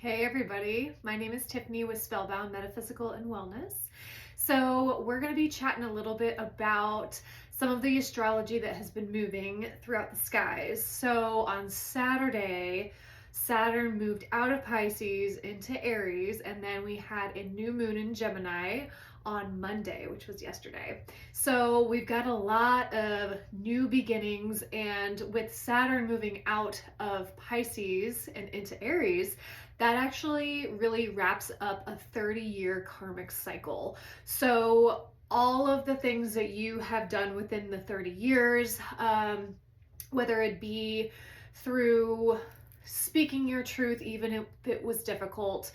Hey everybody, my name is Tiffany with Spellbound Metaphysical and Wellness. So we're going to be chatting a little bit about some of the astrology that has been moving throughout the skies. So on Saturday, Saturn moved out of Pisces into Aries, and then we had a new moon in Gemini on Monday, which was yesterday. So we've got a lot of new beginnings, and with Saturn moving out of Pisces and into Aries, that actually really wraps up a 30-year karmic cycle. So all of the things that you have done within the 30 years, whether it be through speaking your truth, even if it was difficult,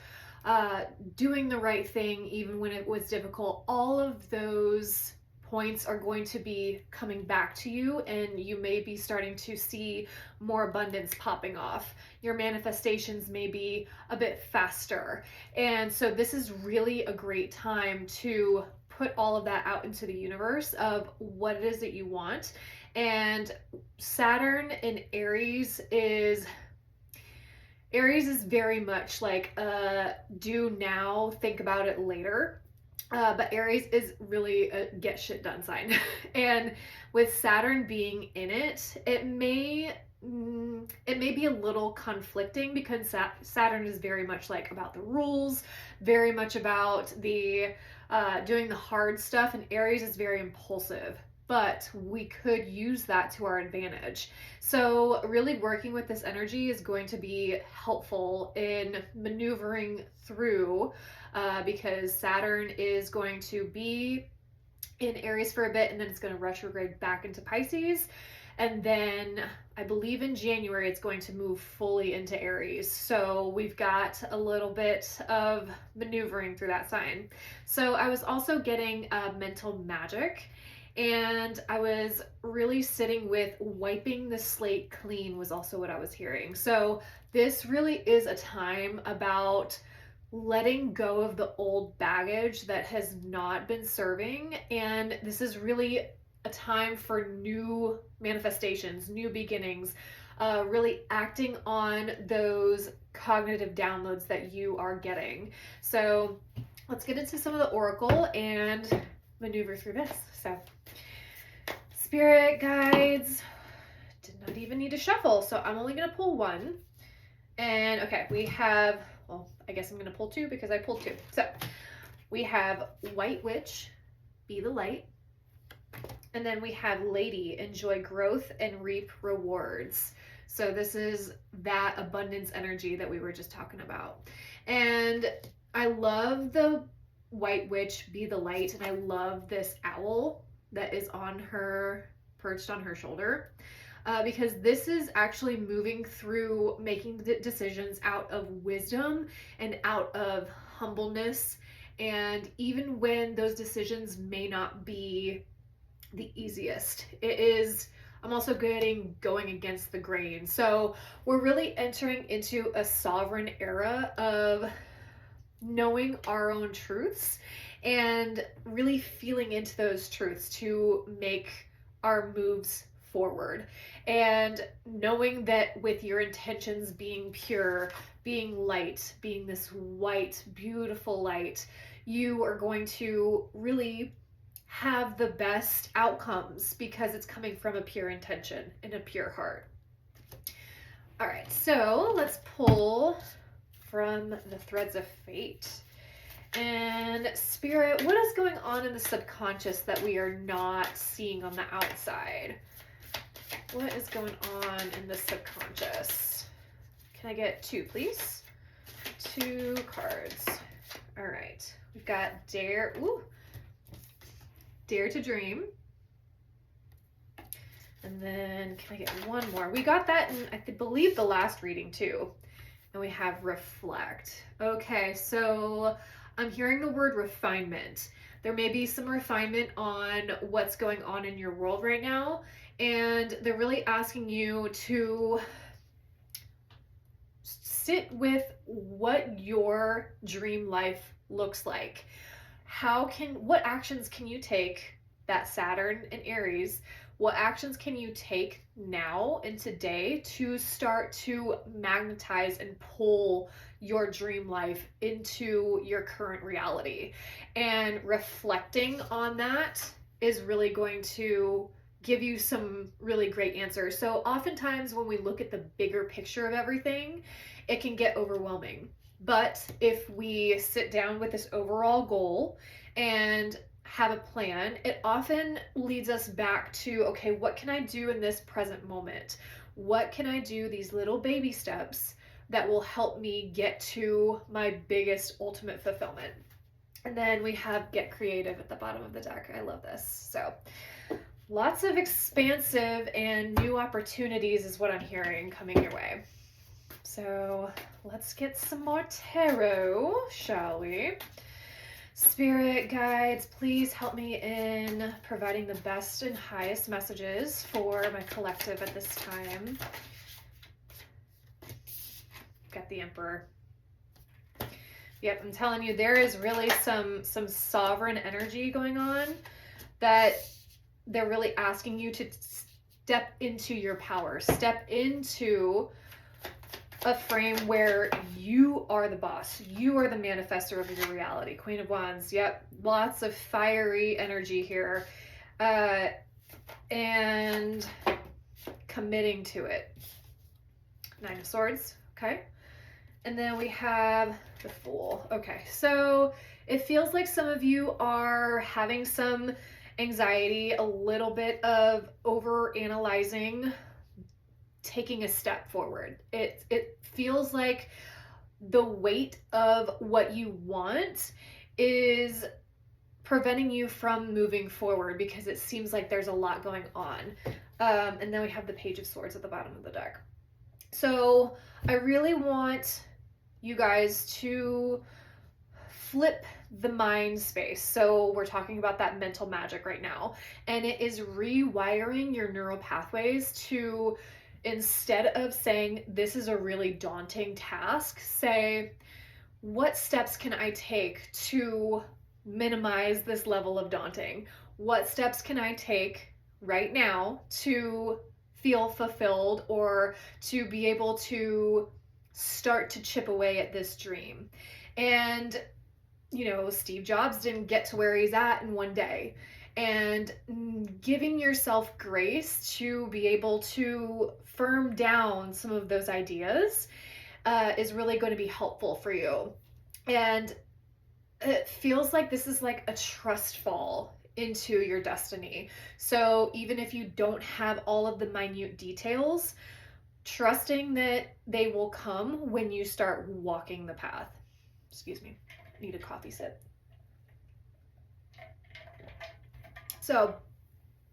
doing the right thing, even when it was difficult, all of those points are going to be coming back to you, and you may be starting to see more abundance popping off. Your manifestations may be a bit faster. And so this is really a great time to put all of that out into the universe of what it is that you want. And Saturn in Aries is very much like do now, think about it later. But Aries is really a get shit done sign. And with Saturn being in it, it may be a little conflicting because Saturn is very much like about the rules, very much about the doing the hard stuff, and Aries is very impulsive. But we could use that to our advantage. So really working with this energy is going to be helpful in maneuvering through, because Saturn is going to be in Aries for a bit, and then it's going to retrograde back into Pisces. And then I believe in January it's going to move fully into Aries. So we've got a little bit of maneuvering through that sign. So I was also getting mental magic, and I was really sitting with wiping the slate clean was also what I was hearing. So this really is a time about letting go of the old baggage that has not been serving. And this is really a time for new manifestations, new beginnings, really acting on those cognitive downloads that you are getting. So let's get into some of the oracle and maneuver through this. So spirit guides, did not even need to shuffle, so I'm only going to pull one. And okay, we have, well, I guess I'm going to pull two because I pulled two. So we have White Witch, be the light. And then we have Lady, enjoy growth and reap rewards. So this is that abundance energy that we were just talking about. And I love the White Witch, be the light. And I love this owl that is on her, perched on her shoulder. Because this is actually moving through making decisions out of wisdom and out of humbleness. And even when those decisions may not be the easiest, I'm also getting going against the grain. So we're really entering into a sovereign era of knowing our own truths and really feeling into those truths to make our moves forward, and knowing that with your intentions being pure, being light, being this white, beautiful light, you are going to really have the best outcomes because it's coming from a pure intention and a pure heart. All right, so let's pull from the Threads of Fate. And Spirit, what is going on in the subconscious that we are not seeing on the outside? What is going on in the subconscious? Can I get two, please? Two cards. All right. We've got Dare to Dream. And then can I get one more? We got that in, I believe, the last reading too. And we have Reflect. Okay, so I'm hearing the word refinement. There may be some refinement on what's going on in your world right now. And they're really asking you to sit with what your dream life looks like. What actions can you take, that Saturn and Aries, what actions can you take now and today to start to magnetize and pull your dream life into your current reality. And reflecting on that is really going to give you some really great answers. So oftentimes when we look at the bigger picture of everything, it can get overwhelming. But if we sit down with this overall goal and have a plan, it often leads us back to, okay, what can I do in this present moment? What can I do, these little baby steps that will help me get to my biggest ultimate fulfillment? And then we have get creative at the bottom of the deck. I love this. So lots of expansive and new opportunities is what I'm hearing coming your way. So let's get some more tarot, shall we? Spirit guides, please help me in providing the best and highest messages for my collective at this time. Got the Emperor. Yep, I'm telling you, there is really some sovereign energy going on that they're really asking you to step into your power, step into a frame where you are the boss, you are the manifester of your reality. Queen of Wands, yep, lots of fiery energy here, and committing to it. Nine of Swords, okay. And then we have the Fool. Okay, so it feels like some of you are having some anxiety, a little bit of over analyzing, taking a step forward. It feels like the weight of what you want is preventing you from moving forward because it seems like there's a lot going on. And then we have the Page of Swords at the bottom of the deck. So I really want you guys to flip the mind space. So we're talking about that mental magic right now, and it is rewiring your neural pathways to, instead of saying this is a really daunting task, say what steps can I take to minimize this level of daunting? What steps can I take right now to feel fulfilled or to be able to start to chip away at this dream? And you know, Steve Jobs didn't get to where he's at in one day. And giving yourself grace to be able to firm down some of those ideas is really going to be helpful for you. And it feels like this is like a trust fall into your destiny. So even if you don't have all of the minute details, trusting that they will come when you start walking the path. Excuse me, need a coffee sip. So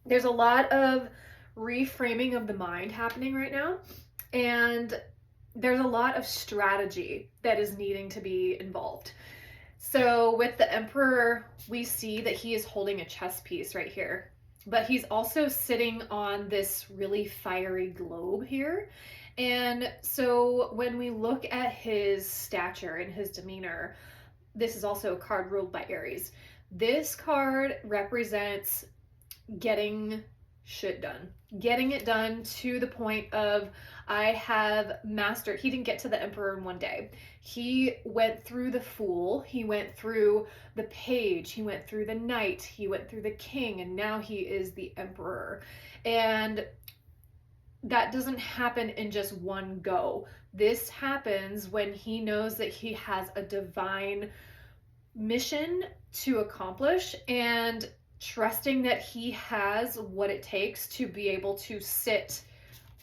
there's a lot of reframing of the mind happening right now, and there's a lot of strategy that is needing to be involved. So with the Emperor, we see that he is holding a chess piece right here, but he's also sitting on this really fiery globe here. And so when we look at his stature and his demeanor, this is also a card ruled by Aries. This card represents getting shit done, getting it done to the point of I have mastered. He didn't get to the Emperor in one day. He went through the Fool, he went through the Page, he went through the Knight, he went through the King, and now he is the Emperor. And that doesn't happen in just one go. This happens when he knows that he has a divine mission to accomplish and trusting that he has what it takes to be able to sit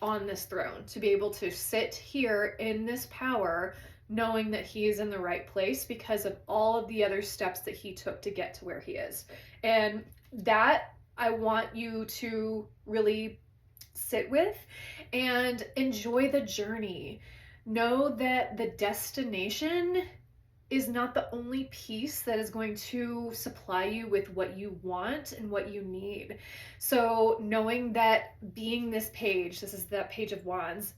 on this throne, to be able to sit here in this power, knowing that he is in the right place because of all of the other steps that he took to get to where he is. And that I want you to really sit with and enjoy the journey. Know that the destination is not the only piece that is going to supply you with what you want and what you need. So knowing that being this page, this is that Page of Wands,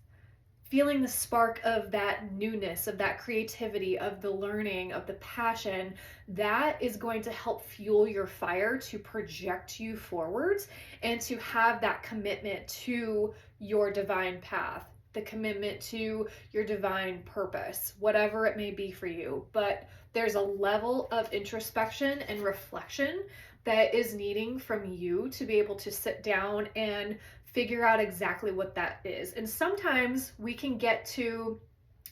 feeling the spark of that newness, of that creativity, of the learning, of the passion, that is going to help fuel your fire to project you forwards and to have that commitment to your divine path. the commitment to your divine purpose, whatever it may be for you. But there's a level of introspection and reflection that is needing from you to be able to sit down and figure out exactly what that is. And sometimes we can get to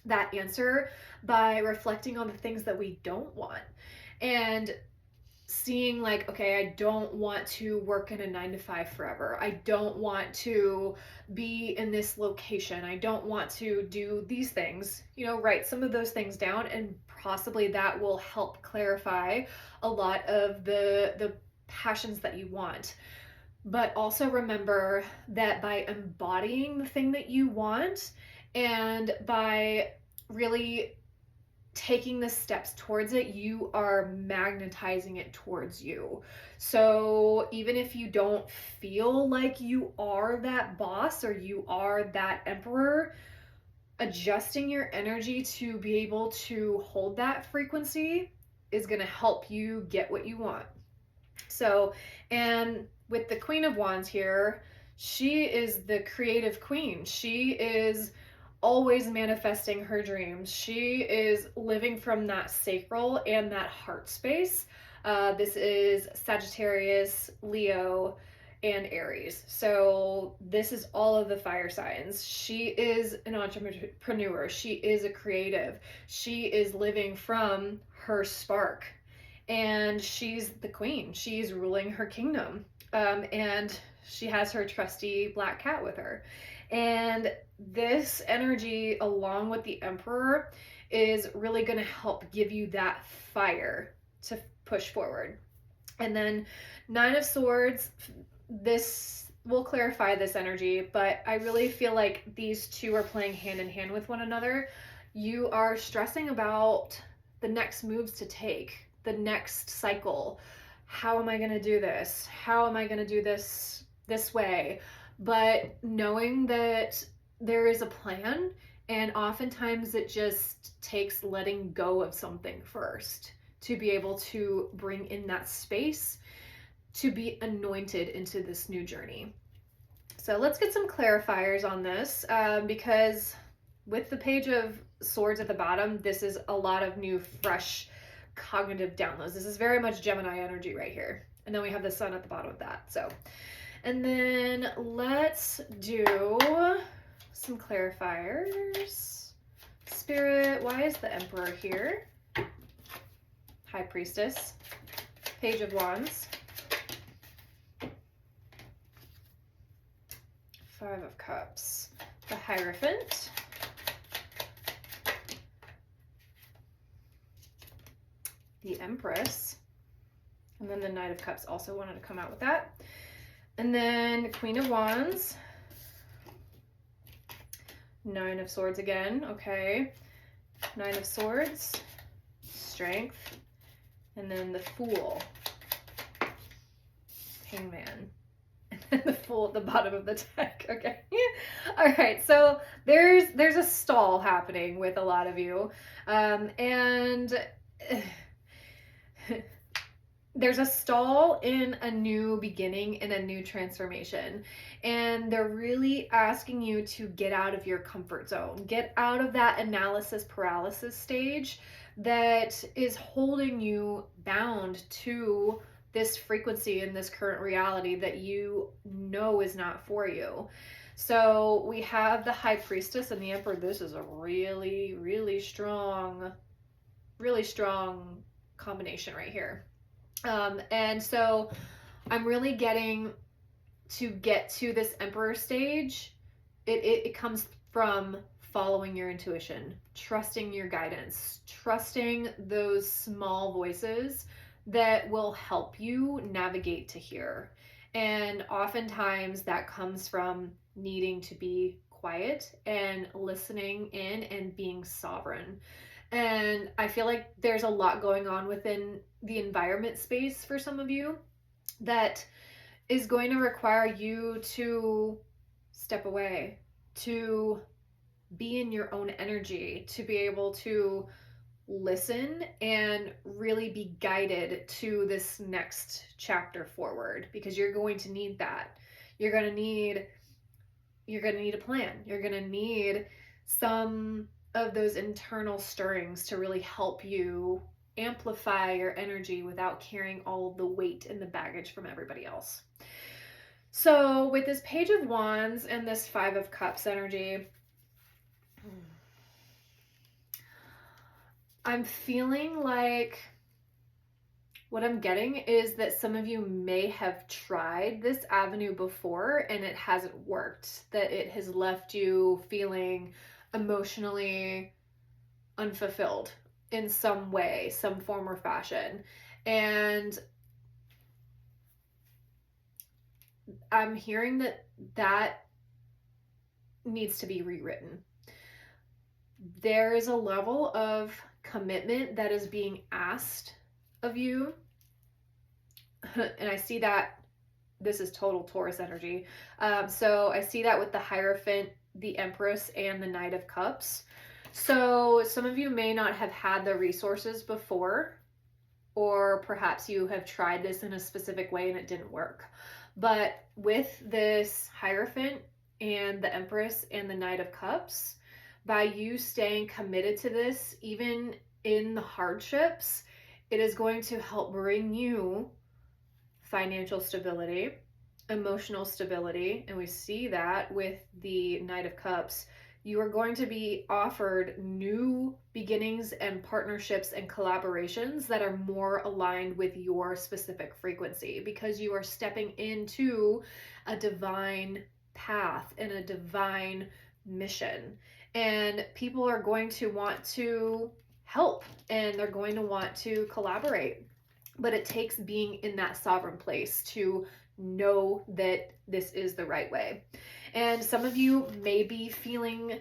that answer by reflecting on the things that we don't want and seeing like, okay, I don't want to work in a 9 to 5 forever. I don't want to be in this location. I don't want to do these things. Write some of those things down, and possibly that will help clarify a lot of the passions that you want. But also remember that by embodying the thing that you want and by really taking the steps towards it, you are magnetizing it towards you. So even if you don't feel like you are that boss or you are that emperor, adjusting your energy to be able to hold that frequency is going to help you get what you want. So, and with the Queen of Wands here, she is the creative queen. She is always manifesting her dreams. She is living from that sacral and that heart space. This is Sagittarius, Leo, and Aries. So this is all of the fire signs. She is an entrepreneur. She is a creative. She is living from her spark. And she's the queen. She's ruling her kingdom. And she has her trusty black cat with her. And this energy, along with the Emperor, is really going to help give you that fire to push forward. And then 9 of Swords, this will clarify this energy, but I really feel like these two are playing hand in hand with one another. You are stressing about the next moves to take, the next cycle. How am I going to do this? How am I going to do this way? But knowing that there is a plan, and oftentimes it just takes letting go of something first to be able to bring in that space to be anointed into this new journey. So let's get some clarifiers on this, because with the Page of Swords at the bottom, this is a lot of new, fresh cognitive downloads. This is very much Gemini energy right here. And then we have the Sun at the bottom of that. So, and then let's do some clarifiers. Spirit, why is the Emperor here? High Priestess, Page of Wands, 5 of Cups, the Hierophant, the Empress, and then the Knight of Cups also wanted to come out with that. And then Queen of Wands, 9 of Swords again, okay. 9 of Swords, Strength, and then the Fool, Hangman, and then the Fool at the bottom of the deck, okay. All right, so there's a stall happening with a lot of you, and there's a stall in a new beginning and a new transformation, and they're really asking you to get out of your comfort zone, get out of that analysis paralysis stage that is holding you bound to this frequency and this current reality that you know is not for you. So we have the High Priestess and the Emperor. This is a really, really strong combination right here. And so I'm really getting to get to this Emperor stage. It comes from following your intuition, trusting your guidance, trusting those small voices that will help you navigate to here. And oftentimes that comes from needing to be quiet and listening in and being sovereign. And I feel like there's a lot going on within the environment space for some of you that is going to require you to step away, to be in your own energy, to be able to listen and really be guided to this next chapter forward, because you're going to need that. You're going to need you're going to need a plan. You're going to need some of those internal stirrings to really help you amplify your energy without carrying all the weight and the baggage from everybody else. So with this Page of Wands and this Five of Cups energy, I'm feeling like what I'm getting is that some of you may have tried this avenue before and it hasn't worked, that it has left you feeling emotionally unfulfilled in some way, some form or fashion. And I'm hearing that that needs to be rewritten. There is a level of commitment that is being asked of you. And I see that this is total Taurus energy. So I see that with the Hierophant, the Empress, and the Knight of Cups. So some of you may not have had the resources before, or perhaps you have tried this in a specific way and it didn't work. But with this Hierophant and the Empress and the Knight of Cups, by you staying committed to this, even in the hardships, it is going to help bring you financial stability, emotional stability, and we see that with the Knight of Cups. You are going to be offered new beginnings and partnerships and collaborations that are more aligned with your specific frequency, because you are stepping into a divine path and a divine mission. And people are going to want to help and they're going to want to collaborate. But it takes being in that sovereign place to know that this is the right way. And some of you may be feeling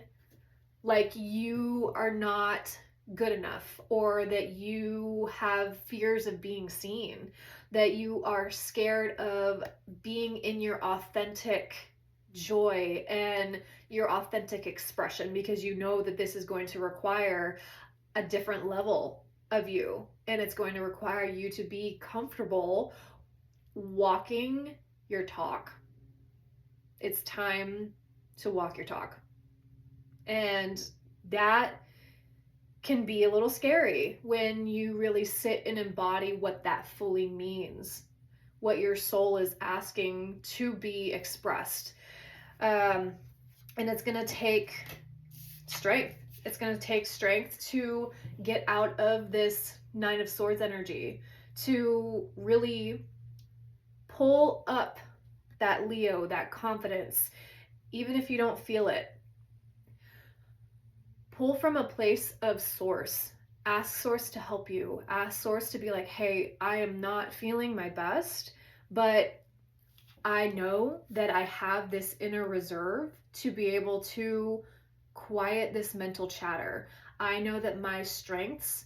like you are not good enough, or that you have fears of being seen, that you are scared of being in your authentic joy and your authentic expression, because you know that this is going to require a different level of you, and it's going to require you to be comfortable walking your talk. It's time to walk your talk. And that can be a little scary when you really sit and embody what that fully means, what your soul is asking to be expressed. And it's going to take strength. It's going to take strength to get out of this Nine of Swords energy, to really pull up that Leo, that confidence, even if you don't feel it. Pull from a place of source. Ask source to help you. Ask source to be like, hey, I am not feeling my best, but I know that I have this inner reserve to be able to quiet this mental chatter. I know that my strengths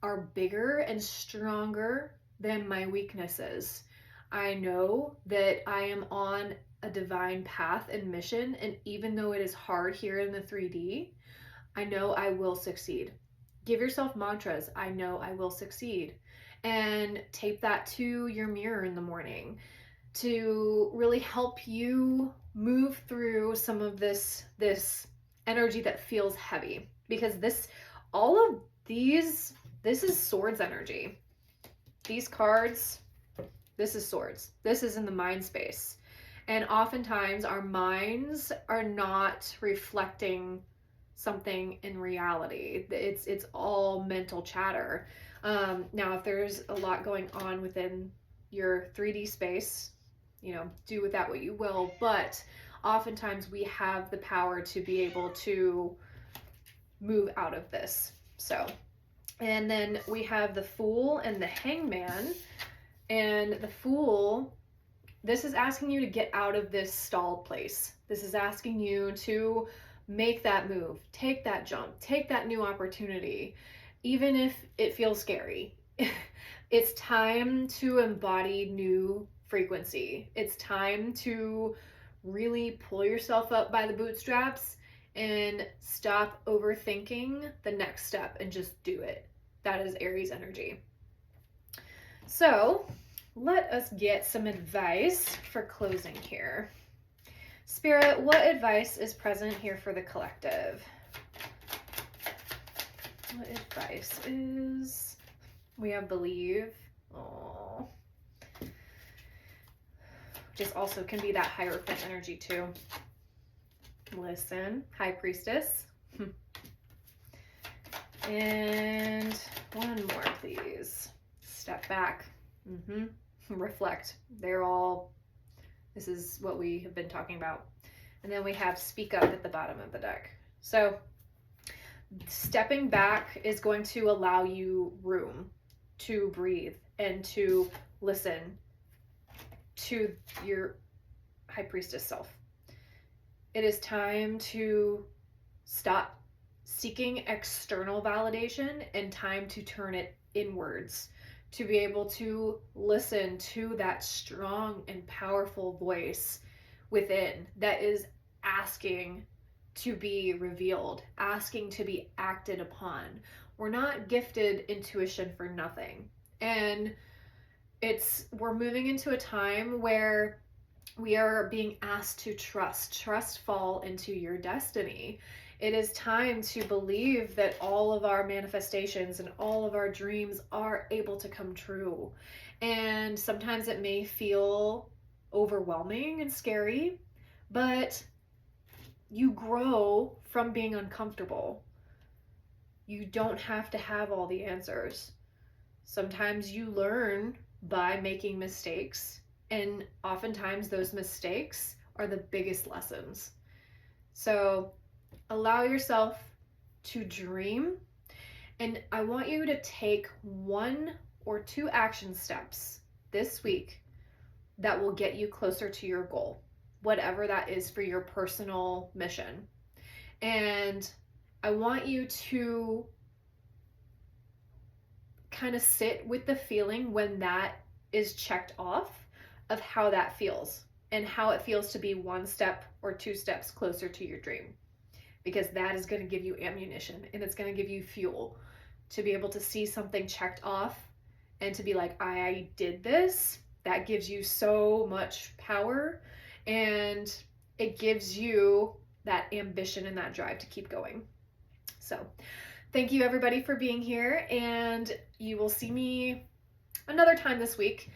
are bigger and stronger than my weaknesses. I know that I am on a divine path and mission, and even though it is hard here in the 3D, I know I will succeed. Give yourself mantras. I know I will succeed. And tape that to your mirror in the morning to really help you move through some of this energy that feels heavy, because this is swords energy. These cards, this is swords. This is in the mind space. And oftentimes our minds are not reflecting something in reality. It's all mental chatter. Now, if there's a lot going on within your 3D space, do with that what you will, but oftentimes we have the power to be able to move out of this. So, and then we have the Fool and the Hangman. And the Fool, this is asking you to get out of this stalled place. This is asking you to make that move, take that jump, take that new opportunity, even if it feels scary. It's time to embody new frequency. It's time to really pull yourself up by the bootstraps and stop overthinking the next step and just do it. That is Aries energy. So let us get some advice for closing here. Spirit, what advice is present here for the collective? What advice is... We have believe. Oh. Just also can be that Hierophant energy too. Listen, High Priestess. And one more, please. Step back. Reflect. This is what we have been talking about. And then we have Speak Up at the bottom of the deck. So stepping back is going to allow you room to breathe and to listen to your High Priestess self. It is time to stop seeking external validation and time to turn it inwards, to be able to listen to that strong and powerful voice within that is asking to be revealed, asking to be acted upon. We're not gifted intuition for nothing. And we're moving into a time where we are being asked to trust fall into your destiny. It is time to believe that all of our manifestations and all of our dreams are able to come true. And sometimes it may feel overwhelming and scary, but you grow from being uncomfortable. You don't have to have all the answers. Sometimes you learn by making mistakes, and oftentimes those mistakes are the biggest lessons. So allow yourself to dream, and I want you to take 1 or 2 action steps this week that will get you closer to your goal, whatever that is for your personal mission. And I want you to kind of sit with the feeling when that is checked off of how that feels and how it feels to be 1 step or 2 steps closer to your dream, because that is going to give you ammunition and it's going to give you fuel to be able to see something checked off and to be like, I did this. That gives you so much power, and it gives you that ambition and that drive to keep going. So thank you everybody for being here, and you will see me another time this week.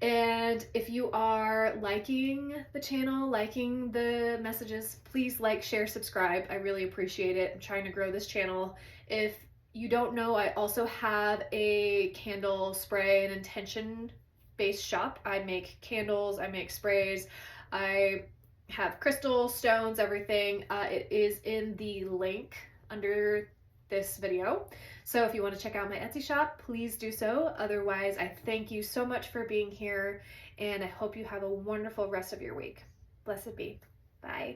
And if you are liking the channel, liking the messages, please like, share, subscribe. I really appreciate it. I'm trying to grow this channel. If you don't know, I also have a candle spray and intention based shop. I make candles, I make sprays, I have crystal stones, everything. It is in the link under this video. So if you want to check out my Etsy shop, please do so. Otherwise, I thank you so much for being here, and I hope you have a wonderful rest of your week. Blessed be. Bye.